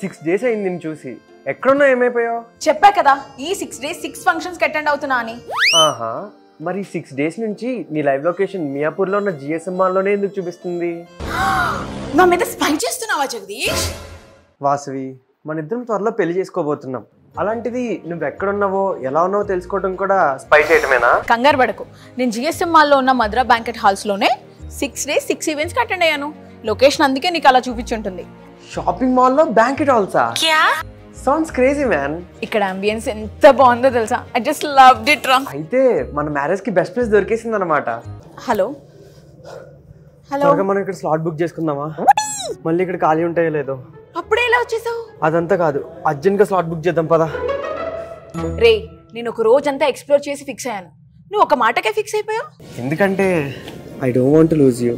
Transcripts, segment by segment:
6 days అయింది నిన్ను చూసి. ఎక్కడున్నా ఏమైపోయావు? చెప్పా కదా ఈ 6 days 6 functions అటెండ్ అవుతున్నా అని. ఆహా, మరి 6 days నుంచి నీ లైవ్ లొకేషన్ మియాపూర్లో ఉన్న జిఎస్ఎం మాల్లోనే ఎందుకు చూపిస్తుంది? నా మీద స్పై చేస్తున్నావా జగదీష్? వాసవి, మన ఇద్దరం త్వరలో పెళ్లి చేసుకోబోతున్నాం. అలాంటిది నువ్వు ఎక్కడున్నావో ఎలా ఉన్నావో తెలుసుకోవడం కూడా స్పై చేయటమేనా? కంగారు పడకు, నేను జిఎస్ఎం మాల్లో ఉన్న మధురా బ్యాంకెట్ హాల్స్లోనే 6 days 6 ఈవెంట్స్కి అటెండ్ అయ్యాను. లొకేషన్ అందుకే నీకు అలా చూపించుంటుంది. షాపింగ్ మాల్లో బ్యాంకెట్ హాల్సా? Sounds crazy man. ఇక్కడ అంబియన్స్ ఎంత బాగుందో తెలుసా? ఐ జస్ట్ లవ్డ్ ఇట్ రా. అయితే మన మ్యారేజ్ కి బెస్ట్ ప్లేస్ దొరికేసింది అన్నమాట. హలో హలో, త్వరగా మనం ఇక్కడ స్లాట్ బుక్ చేసుకుందామా? మళ్ళీ ఇక్కడ ఖాళీ ఉంటాయో లేదో. అప్పుడే ఎలా వచ్చేసావు? అదంతా కాదు, అర్జెంట్ గా స్లాట్ బుక్ చేద్దాం పదా. రే, నేను ఒక రోజంతా ఎక్స్ప్లోర్ చేసి ఫిక్స్ అయ్యాను, నువ్వు ఒక మాటకే ఫిక్స్ అయిపోయావు. ఎందుకంటే I don't want to lose you.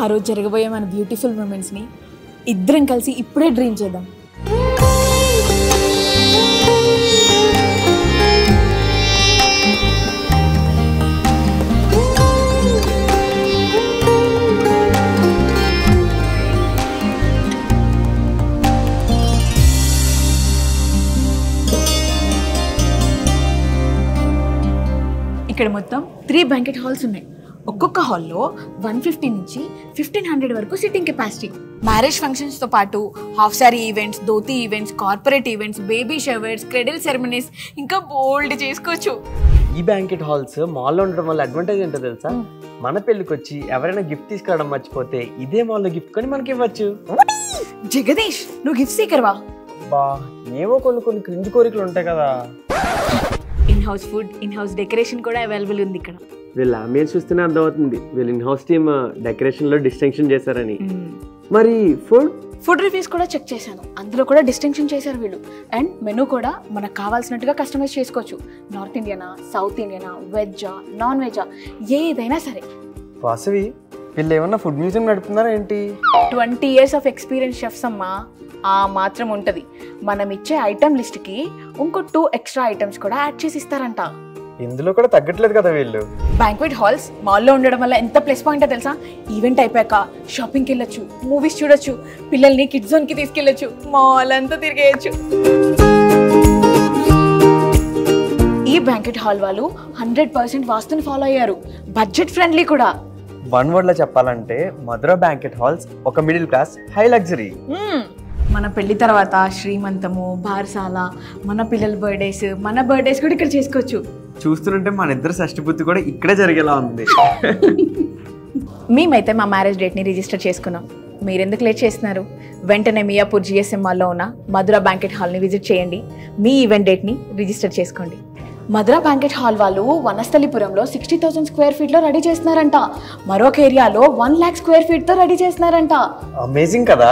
ఆ రోజు జరగబోయే మన బ్యూటిఫుల్ మూమెంట్స్ ని ఇద్దరం కలిసి ఇప్పుడే డ్రీమ్ చేద్దాం. ఇక్కడ మొత్తం 3 బ్యాంకెట్ హాల్స్ ఉన్నాయి. ఒక్కొక్క హాల్లో 150 నుంచి 1500 వరకు సిట్టింగ్ కెపాసిటీ. మ్యారేజ్ ఫంక్షన్స్ తో పాటు half sorry events, dhoti events, corporate events, baby showers, cradle ceremonies ఇంకా బోల్డ్ చేసుకోవచ్చు. ఈ బ్యాంకెట్ హాల్స్ మాల్లో ఉండడం వల్ల అడ్వాంటేజ్ ఏంటో తెలుసా? మన పెళ్లికి వచ్చి ఎవరైనా గిఫ్ట్ తీసుకురావడం మర్చిపోతే ఇదే మాల్లో గిఫ్ట్ కొని మనకి ఇవ్వచ్చు. జగదీష్, నువ్వు గిఫ్ట్ సీకర్వా? బా, ఏవో కొన్ని క్రింజ్ కోరికలు ఉంటాయి కదా. In house food, in house decoration కూడా అవైలబుల్ ఉంది ఇక్కడ. వీళ్ళ అంబియన్స్ చూస్తేనే అర్థమవుతుంది వీళ్ళు ఇన్ హౌస్ టీమ్ డెకరేషన్ లో డిస్టింక్షన్ చేశారని. మరి ఫుడ్ రివ్యూస్ కూడా చెక్ చేశాను, అందులో కూడా డిస్టింక్షన్ చేశారు వీళ్ళు. అండ్ మెనూ కూడా మనకు కావాల్సినట్టుగా కస్టమైజ్ చేసుకోవచ్చు. నార్త్ ఇండియనా, సౌత్ ఇండియనా, వెజ్జా, నాన్ వెజ్జా, ఏదైనా సరే. వాసవి, వీళ్ళు ఏమన్నా ఫుడ్ మ్యూజియం నడుపుతున్నారా ఏంటి? 20 years ఆఫ్ ఎక్స్పీరియన్స్ షెఫ్స్ అమ్మా, ఆ మాత్రం ఉంటుంది. మనం ఇచ్చే ఐటమ్ లిస్ట్కి ఇంకో 2 extra ఐటమ్స్ కూడా యాడ్ చేసి ఇస్తారంట. ఇందులో కూడా తగ్గట్లేదు కదా వీళ్ళు. బ్యాంక్వెట్ హాల్స్ మాల్లో ఉండడం వల్ల ఎంత ప్లస్ పాయింటో తెలుసా? ఈవెంట్ అయిపోయాక షాపింగ్కి వెళ్ళొచ్చు, మూవీస్ చూడొచ్చు, పిల్లల్ని కిడ్స్ జోన్కి తీసుకెళ్ళొచ్చు, మాల్ అంతా తిరిగేయచ్చు. ఈ బ్యాంక్వెట్ హాల్ వాళ్ళు 100% వాస్తుని ఫాలో అయ్యారు. బడ్జెట్ ఫ్రెండ్లీ కూడా. వన్ వర్డ్ లో చెప్పాలంటే మధురా బ్యాంకెట్ హాల్స్ ఒక మిడిల్ క్లాస్ హై లగ్జరీ. మన పెళ్లి తర్వాత శ్రీమంతము, బారసాల, మన పిల్లల బర్త్డేస్, మన బర్త్డేస్ కూడా ఇక్కడ చేసుకోవచ్చు. చూస్తుంటే మన ఇద్దరు షష్టిపూర్తి కూడా ఇక్కడే జరిగేలా ఉంది. మేమైతే మా మ్యారేజ్ డేట్ని రిజిస్టర్ చేసుకున్నాం. మీరెందుకు లేట్ చేస్తున్నారు? వెంటనే మియాపూర్ జిఎస్ఎం మాల్లో ఉన్న మధురా బ్యాంకెట్ హాల్ని విజిట్ చేయండి. మీ ఈవెంట్ డేట్ని రిజిస్టర్ చేసుకోండి. మధురా బ్యాంకెట్ హాల్ వాళ్ళు వనస్థలిపురంలో 60,000 square feet లో రెడీ చేస్తున్నారంట. మరొక ఏరియాలో 1 lakh square feet తో రెడీ చేస్తున్నారంట. అమేజింగ్ కదా.